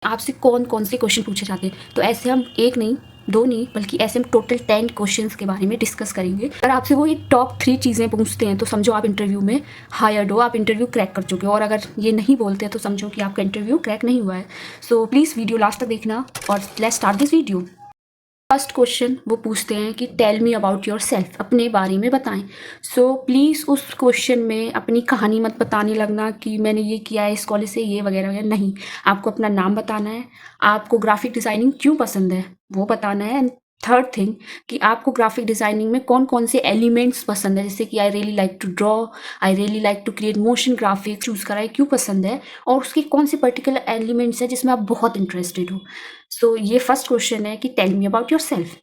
आपसे कौन-कौन से क्वेश्चन पूछे जाते हैं। तो ऐसे हम 1 नहीं, 2 नहीं बल्कि ऐसे हम टोटल 10 क्वेश्चंस के बारे में डिस्कस करेंगे। अगर आपसे वो ये टॉप 3 चीज़ें पूछते हैं तो समझो आप इंटरव्यू में हायर्ड हो, आप इंटरव्यू क्रैक कर चुके हो और अगर ये नहीं बोलते हैं तो समझो कि आपका इंटरव्यू क्रैक नहीं हुआ है। सो प्लीज़ वीडियो लास्ट तक देखना और let's start this video. First question वो पूछते हैं कि tell me about yourself, अपने बारे में बताएं। सो प्लीज़ उस क्वेश्चन में अपनी कहानी मत बताने लगना कि मैंने ये किया है इस कॉलेज से ये वगैरह वगैरह, नहीं। आपको अपना नाम बताना है, आपको ग्राफिक डिज़ाइनिंग क्यों पसंद है वो बताना है। एंड थर्ड थिंग कि आपको ग्राफिक डिज़ाइनिंग में कौन कौन से एलिमेंट्स पसंद है, जैसे कि I really like to draw, I really like to create motion graphic, choose करा है क्यों पसंद है और उसके कौन से पर्टिकुलर एलिमेंट्स हैं जिसमें आप बहुत इंटरेस्टेड हो। सो ये फर्स्ट क्वेश्चन है कि tell me about yourself.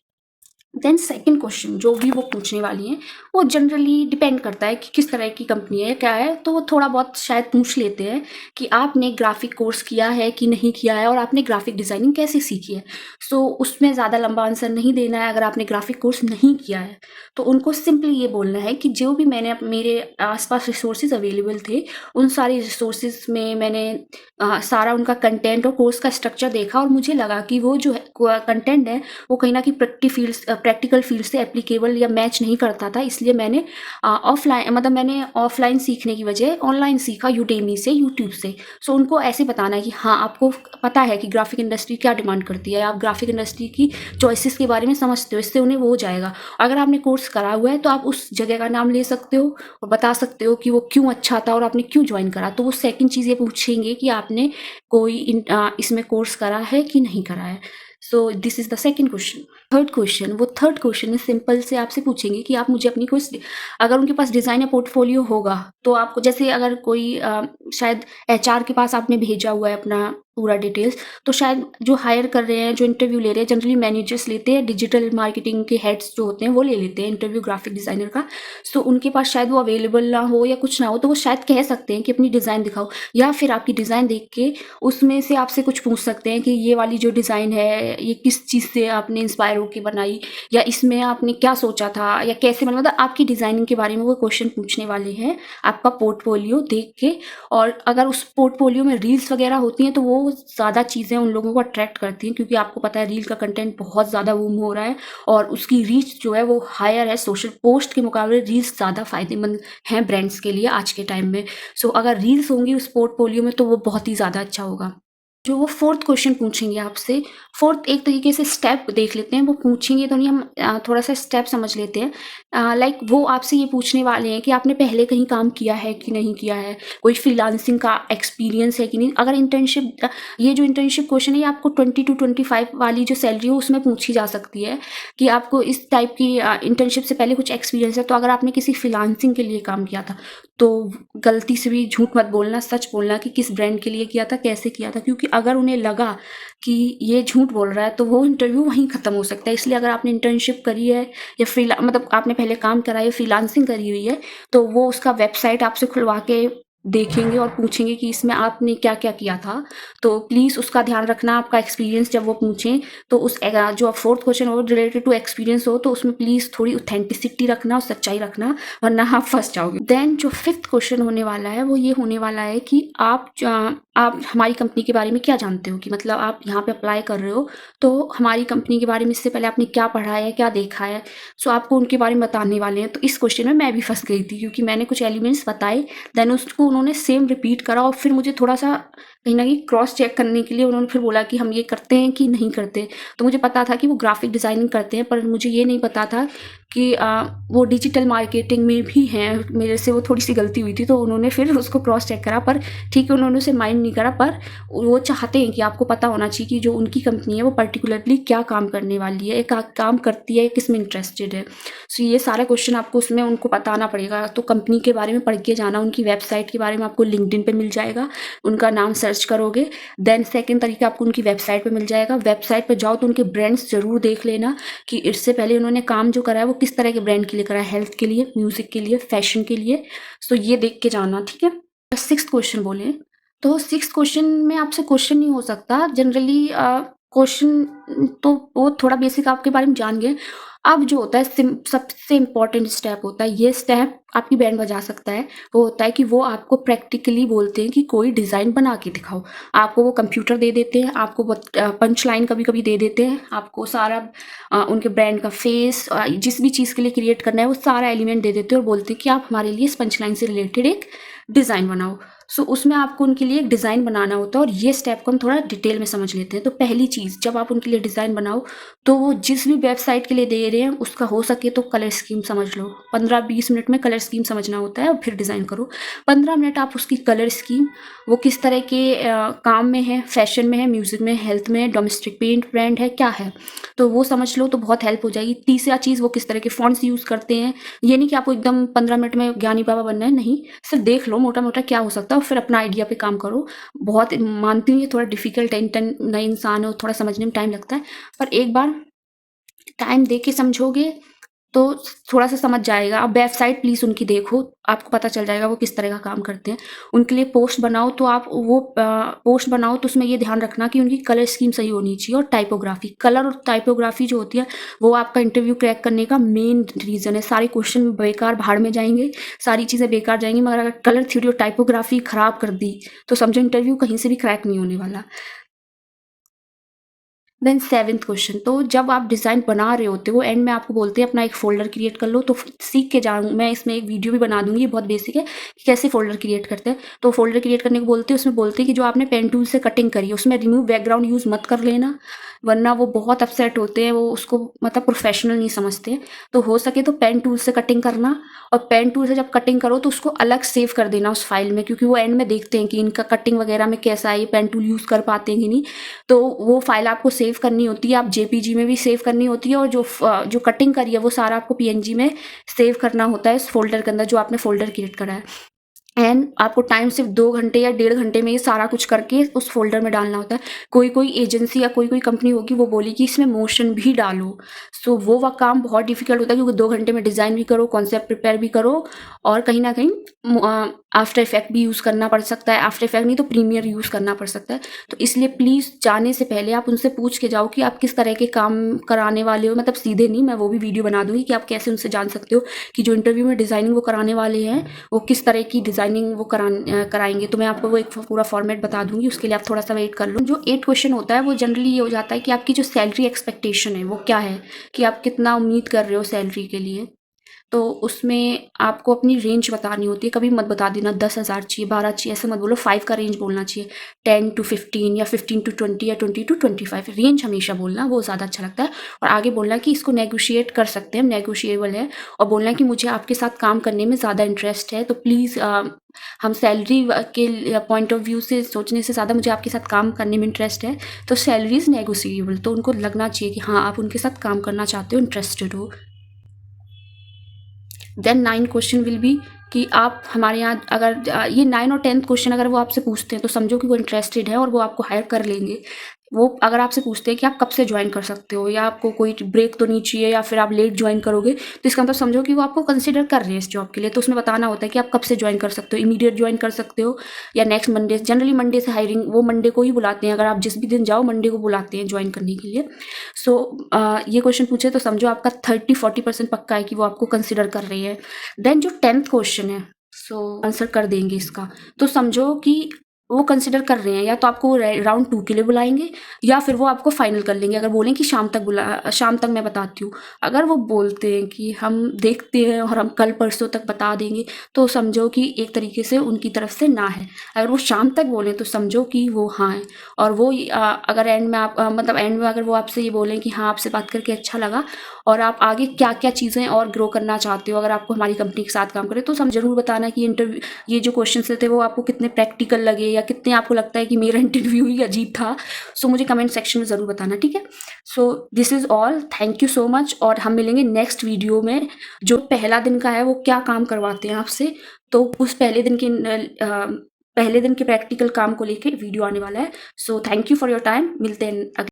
Then second question जो भी वो पूछने वाली हैं वो जनरली डिपेंड करता है कि किस तरह की कंपनी है क्या है, तो वो थोड़ा बहुत शायद पूछ लेते हैं कि आपने ग्राफिक कोर्स किया है कि नहीं किया है और आपने ग्राफिक डिज़ाइनिंग कैसे सीखी है। सो उसमें ज़्यादा लंबा आंसर नहीं देना है। अगर आपने ग्राफिक कोर्स नहीं किया है तो उनको सिंपली ये बोलना है कि जो भी मैंने मेरे आसपास रिसोर्सेज अवेलेबल थे उन सारी रिसोर्सेज में मैंने सारा उनका कंटेंट और कोर्स का स्ट्रक्चर देखा और मुझे लगा कि वो जो कंटेंट है वो कहीं ना कहीं प्रैक्टिकल फील्ड से एप्लीकेबल या मैच नहीं करता था, इसलिए मैंने मैंने ऑफलाइन सीखने की बजाय ऑनलाइन सीखा यूडेमी से, यूट्यूब से। सो उनको ऐसे बताना है कि हाँ आपको पता है कि ग्राफिक इंडस्ट्री क्या डिमांड करती है, आप ग्राफिक इंडस्ट्री की चॉइसेस के बारे में समझते हो, इससे उन्हें वो हो जाएगा। अगर आपने कोर्स करा हुआ है तो आप उस जगह का नाम ले सकते हो और बता सकते हो कि वो क्यों अच्छा था और आपने क्यों ज्वाइन करा। तो वो सेकंड चीज़ ये पूछेंगे कि आपने कोई इसमें कोर्स करा है कि नहीं करा है। So this is the second question. Third question में सिंपल से आपसे पूछेंगे कि आप मुझे अपनी कोई, अगर उनके पास डिज़ाइन या पोर्टफोलियो होगा तो आपको, जैसे अगर कोई शायद एचआर के पास आपने भेजा हुआ है अपना पूरा डिटेल्स, तो शायद जो हायर कर रहे हैं, जो इंटरव्यू ले रहे हैं, जनरली मैनेजर्स लेते हैं, डिजिटल मार्केटिंग के हेड्स जो होते हैं वो ले लेते हैं इंटरव्यू ग्राफिक डिज़ाइनर का। सो उनके पास शायद वो अवेलेबल ना हो या कुछ ना हो तो वो शायद कह सकते हैं कि अपनी डिज़ाइन दिखाओ, या फिर आपकी डिज़ाइन देख के उसमें से आपसे कुछ पूछ सकते हैं कि ये वाली जो डिज़ाइन है ये किस चीज़ से आपने इंस्पायर होकर बनाई, या इसमें आपने क्या सोचा था या कैसे बना, मतलब आपकी डिज़ाइनिंग के बारे में वो क्वेश्चन पूछने वाले हैं आपका पोर्टफोलियो देख के। और अगर उस पोर्टफोलियो में रील्स वगैरह होती हैं तो वो ज़्यादा चीज़ें उन लोगों को अट्रैक्ट करती हैं, क्योंकि आपको पता है रील का कंटेंट बहुत ज़्यादा बूम हो रहा है और उसकी रीच जो है वो हायर है। सोशल पोस्ट के मुकाबले रील्स ज़्यादा फायदेमंद हैं ब्रांड्स के लिए आज के टाइम में। सो अगर रील्स होंगी उस पोर्टफोलियो में तो वो बहुत ही ज़्यादा अच्छा होगा। जो वो फोर्थ क्वेश्चन पूछेंगे आपसे, फोर्थ एक तरीके से स्टेप देख लेते हैं, वो पूछेंगे तो नहीं, हम थोड़ा सा स्टेप समझ लेते हैं। लाइक वो आपसे ये पूछने वाले हैं कि आपने पहले कहीं काम किया है कि नहीं किया है, कोई फ्रीलांसिंग का एक्सपीरियंस है कि नहीं। अगर इंटर्नशिप, ये जो इंटर्नशिप क्वेश्चन है ये आपको 20 to 25 वाली जो सैलरी हो उसमें पूछी जा सकती है कि आपको इस टाइप की इंटर्नशिप से पहले कुछ एक्सपीरियंस है। तो अगर आपने किसी फ्रीलांसिंग के लिए काम किया था तो गलती से भी झूठ मत बोलना, सच बोलना कि किस ब्रांड के लिए किया था, कैसे किया था, क्योंकि अगर उन्हें लगा कि ये झूठ बोल रहा है तो वो इंटरव्यू वहीं ख़त्म हो सकता है। इसलिए अगर आपने इंटर्नशिप करी है या आपने पहले काम करा है, फ्रीलांसिंग करी हुई है, तो वो उसका वेबसाइट आपसे खुलवा के देखेंगे और पूछेंगे कि इसमें आपने क्या क्या किया था। तो प्लीज़ उसका ध्यान रखना, आपका एक्सपीरियंस जब वो पूछें तो उस जो फोर्थ क्वेश्चन हो रिलेटेड टू एक्सपीरियंस हो तो उसमें प्लीज़ थोड़ी ऑथेंटिसिटी रखना और सच्चाई रखना, वरना आप फंस जाओगे। देन जो फिफ्थ क्वेश्चन होने वाला है वो ये होने वाला है कि आप हमारी कंपनी के बारे में क्या जानते हो, कि मतलब आप यहाँ पे अप्लाई कर रहे हो तो हमारी कंपनी के बारे में इससे पहले आपने क्या पढ़ा है, क्या देखा है। सो आपको उनके बारे में बताने वाले हैं। तो इस क्वेश्चन में मैं भी फंस गई थी, क्योंकि मैंने कुछ एलिमेंट्स बताए, देन उसको उन्होंने सेम रिपीट करा और फिर मुझे थोड़ा सा कहीं ना कहीं क्रॉस चेक करने के लिए उन्होंने फिर बोला कि हम ये करते हैं कि नहीं करते। तो मुझे पता था कि वो ग्राफिक डिज़ाइनिंग करते हैं, पर मुझे ये नहीं पता था कि वो डिजिटल मार्केटिंग में भी हैं। मेरे से वो थोड़ी सी गलती हुई थी, तो उन्होंने फिर उसको क्रॉस चेक करा, पर ठीक है उन्होंने उसे माइंड नहीं करा। पर वो चाहते हैं कि आपको पता होना चाहिए कि जो उनकी कंपनी है वो पर्टिकुलरली क्या काम करने वाली है, क्या काम करती है, किस में इंटरेस्टेड है। सो ये सारा क्वेश्चन आपको उसमें उनको बताना पड़ेगा। तो कंपनी के बारे में पढ़ के जाना, उनकी वेबसाइट के बारे में आपको लिंक्डइन पे मिल जाएगा, उनका नाम सर्च करोगे। देन सेकेंड तरीका आपको उनकी वेबसाइट पे मिल जाएगा। वेबसाइट पे जाओ तो उनके ब्रांड्स जरूर देख लेना कि इससे पहले उन्होंने काम जो करा है वो किस तरह के ब्रांड के लिए करा है, हेल्थ के लिए, म्यूजिक के लिए, फैशन के लिए। सो ये देख के जाना, ठीक है। सिक्स्थ क्वेश्चन बोले तो सिक्स्थ क्वेश्चन में आपसे क्वेश्चन नहीं हो सकता जनरली। क्वेश्चन तो वो थोड़ा बेसिक आपके बारे में जान गए, अब जो होता है सबसे इम्पोर्टेंट स्टेप होता है, ये स्टेप आपकी बैंड बजा सकता है। वो होता है कि वो आपको प्रैक्टिकली बोलते हैं कि कोई डिज़ाइन बना के दिखाओ। आपको वो कंप्यूटर दे देते हैं, आपको वो पंच लाइन कभी-कभी दे देते हैं, आपको सारा उनके ब्रांड का फेस जिस भी चीज़ के लिए क्रिएट करना है वो सारा एलिमेंट दे देते हैं और बोलते हैं कि आप हमारे लिए इस पंच लाइन से रिलेटेड एक डिज़ाइन बनाओ। सो उसमें आपको उनके लिए एक डिज़ाइन बनाना होता है और ये स्टेप को हम थोड़ा डिटेल में समझ लेते हैं। तो पहली चीज़, जब आप उनके लिए डिज़ाइन बनाओ तो वो जिस भी वेबसाइट के लिए दे रहे हैं उसका हो सके तो कलर स्कीम समझ लो। 15-20 मिनट में कलर स्कीम समझना होता है और फिर डिज़ाइन करो। 15 मिनट आप उसकी कलर स्कीम, वो किस तरह के काम में है, फैशन में है, म्यूज़िक में, हेल्थ में, डोमेस्टिक पेंट ब्रांड है, क्या है, तो वो समझ लो तो बहुत हेल्प हो जाएगी। तीसरा चीज़, वो किस तरह के फ़ॉन्ट्स यूज़ करते हैं। ये नहीं कि आपको एकदम 15 मिनट में ज्ञानी बाबा बनना है, नहीं, सिर्फ देख लो मोटा-मोटा क्या हो सकता है और फिर अपना आइडिया पे काम करो। बहुत मानती हूँ ये थोड़ा डिफ़िकल्ट है, नए इंसान हो, थोड़ा समझने में टाइम लगता है, पर एक बार टाइम दे के समझोगे तो थोड़ा-सा समझ जाएगा। आप वेबसाइट प्लीज़ उनकी देखो, आपको पता चल जाएगा वो किस तरह का काम करते हैं। उनके लिए पोस्ट बनाओ तो आप वो पोस्ट बनाओ तो उसमें ये ध्यान रखना कि उनकी कलर स्कीम सही होनी चाहिए और टाइपोग्राफ़ी। कलर और टाइपोग्राफ़ी जो होती है वो आपका इंटरव्यू क्रैक करने का मेन रीज़न है। सारे क्वेश्चन बेकार भाड़ में जाएँगे, सारी चीज़ें बेकार जाएँगी, मगर अगर कलर थ्योरी और टाइपोग्राफ़ी खराब कर दी तो समझो इंटरव्यू कहीं से भी क्रैक नहीं होने वाला। देन 7th क्वेश्चन, तो जब आप डिज़ाइन बना रहे होते हो एंड में आपको बोलते हैं अपना एक फ़ोल्डर क्रिएट कर लो, तो सीख के जाऊँ मैं, इसमें एक वीडियो भी बना दूँगी, ये बहुत बेसिक है कि कैसे फ़ोल्डर क्रिएट करते हैं। तो फ़ोल्डर क्रिएट करने को बोलते हैं, उसमें बोलते हैं कि जो आपने पेन टूल से कटिंग करी है उसमें रिमूव बैकग्राउंड यूज़ मत कर लेना, वरना वो बहुत अपसेट होते हैं, वो उसको मतलब प्रोफेशनल नहीं समझते। तो हो सके तो पेन टूल से कटिंग करना, और पेन टूल से जब कटिंग करो तो उसको अलग सेव कर देना उस फाइल में, क्योंकि वो एंड में देखते हैं कि इनका कटिंग वगैरह में कैसा है, ये पेन टूल यूज़ कर पाते हैं कि नहीं। तो वो फाइल आपको सेव करनी होती है, आप जेपीजी में भी सेव करनी होती है, और जो कटिंग करी है वो सारा आपको पीएनजी में सेव करना होता है इस फ़ोल्डर के अंदर जो आपने फ़ोल्डर क्रिएट करा है। एंड आपको टाइम सिर्फ 2 घंटे या 1.5 घंटे में ये सारा कुछ करके उस फ़ोल्डर में डालना होता है। कोई एजेंसी या कोई कंपनी होगी वो बोलेगी इसमें मोशन भी डालो। सो वो काम बहुत डिफ़िकल्ट होता है, क्योंकि 2 घंटे में डिज़ाइन भी करो, कॉन्सेप्ट प्रिपेयर भी करो, और कहीं न कहीं आफ्टर इफ़ेक्ट भी यूज़ करना पड़ सकता है। आफ्टर इफ़ेक्ट नहीं तो प्रीमियर यूज़ करना पड़ सकता है। तो इसलिए प्लीज़ जाने से पहले आप उनसे पूछ के जाओ कि आप किस तरह के काम कराने वाले हो। मतलब सीधे नहीं, मैं वो भी वीडियो बना दूँगी कि आप कैसे उनसे जान सकते हो कि जो इंटरव्यू में डिज़ाइनिंग वो कराने वाले हैं वो किस तरह की डिज़ाइनिंग वो कराएँगे। तो मैं आपको वो एक पूरा फॉर्मेट बता दूँगी, उसके लिए आप थोड़ा-सा वेट कर लो। जो 8 क्वेश्चन होता है वो जनरली ये हो जाता है कि आपकी जो सैलरी एक्सपेक्टेशन है वो क्या है, कि आप कितना उम्मीद कर रहे हो सैलरी के लिए। तो उसमें आपको अपनी रेंज बतानी होती है। कभी मत बता देना 10,000 चाहिए, 12 चाहिए, ऐसे मत बोलो, 5 का रेंज बोलना चाहिए। 10 to 15 या 15 to 20 या 20 to 25 रेंज हमेशा बोलना, वो ज़्यादा अच्छा लगता है। और आगे बोलना कि इसको नेगोशिएट कर सकते हैं, नेगोशिएबल है, और बोलना कि मुझे आपके साथ काम करने में ज़्यादा इंटरेस्ट है, तो प्लीज़ हम सैलरी के पॉइंट ऑफ व्यू से सोचने से ज़्यादा मुझे आपके साथ काम करने में इंटरेस्ट है, तो सैलरी इज़ नेगोशिएबल। तो उनको लगना चाहिए कि हाँ, आप उनके साथ काम करना चाहते हो, इंटरेस्टेड हो। देन 9 क्वेश्चन विल बी कि आप हमारे यहाँ अगर ये 9 और 10th क्वेश्चन अगर वो आपसे पूछते हैं तो समझो कि वो इंटरेस्टेड है और वो आपको हायर कर लेंगे। वो अगर आपसे पूछते हैं कि आप कब से ज्वाइन कर सकते हो, या आपको कोई ब्रेक तो नहीं चाहिए, या फिर आप लेट ज्वाइन करोगे, तो इसका मतलब समझो कि वो आपको कंसिडर कर रहे हैं इस जॉब के लिए। तो उसमें बताना होता है कि आप कब से ज्वाइन कर सकते हो, इमीडिएट ज्वाइन कर सकते हो या नेक्स्ट मंडे। जनरली मंडे से हायरिंग, वो मंडे को ही बुलाते हैं, अगर आप जिस भी दिन जाओ मंडे को बुलाते हैं ज्वाइन करने के लिए। सो ये क्वेश्चन पूछे तो समझो आपका 30-40% पक्का है कि वो आपको कंसिडर कर रही है। देन जो 10th क्वेश्चन है, सो आंसर कर देंगे इसका, तो समझो कि वो कंसिडर कर रहे हैं, या तो आपको राउंड 2 के लिए बुलाएंगे, या फिर वो आपको फाइनल कर लेंगे। अगर बोलें कि शाम तक मैं बताती हूँ, अगर वो बोलते हैं कि हम देखते हैं और हम कल परसों तक बता देंगे, तो समझो कि एक तरीके से उनकी तरफ से ना है। अगर वो शाम तक बोलें तो समझो कि वो हाँ है। और वो अगर एंड में मतलब एंड में अगर वो आपसे ये बोलें कि हाँ, आपसे बात करके अच्छा लगा और आप आगे क्या क्या चीज़ें और ग्रो करना चाहते हो, अगर आपको हमारी कंपनी के साथ काम करें, तो हम ज़रूर बताना कि ये जो क्वेश्चन थे वो आपको कितने प्रैक्टिकल लगे, या कितने आपको लगता है कि मेरा इंटरव्यू ही अजीब था। सो मुझे कमेंट सेक्शन में ज़रूर बताना, ठीक है। So this is all, thank you so much, और हम मिलेंगे नेक्स्ट वीडियो में। जो पहला दिन का है वो क्या काम करवाते हैं आपसे, तो उस पहले दिन के प्रैक्टिकल काम को लेके वीडियो आने वाला है। So thank you for your time, मिलते हैं